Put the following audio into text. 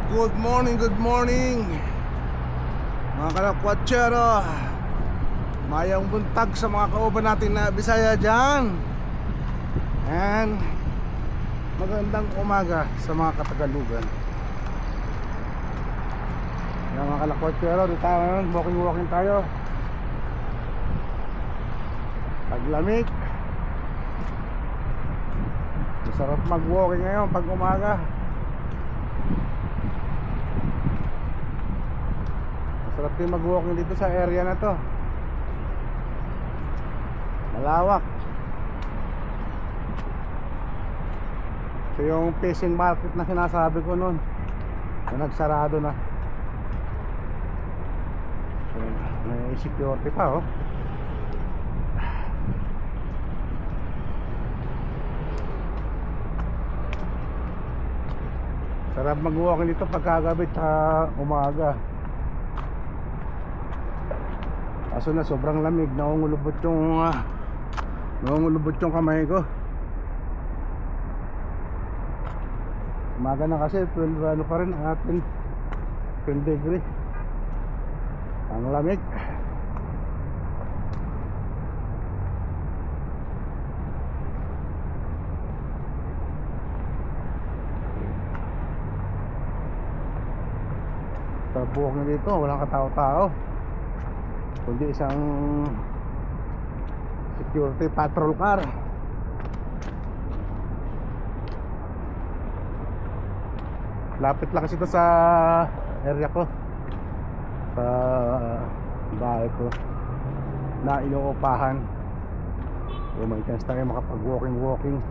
Good morning mga kalakwatsero. Mayang buntag sa mga kauban natin na Bisaya dyan. And magandang umaga sa mga Katagalugan. Yan mga kalakwatsero, dito tayo ngayon, walking tayo. Paglamig, masarap mag-walking ngayon pag umaga. Masarap din mag-walking dito sa area na to. Malawak. Ito yung fishing market na sinasabi ko nun, na nagsarado na. So, may security pa oh. Sarap mag-walking dito pagkagabi at umaga. Kaso na sobrang lamig, nangungulubot yung kamay ko. Umaga na kasi 12 ano pa rin atin, 12 degree. Ang lamig. Sa buhok na dito, walang katao-tao, kundi isang security patrol car. Lapit lang kasi ito sa area ko, sa bahay ko na inuupahan. So may chance tayo makapag-walking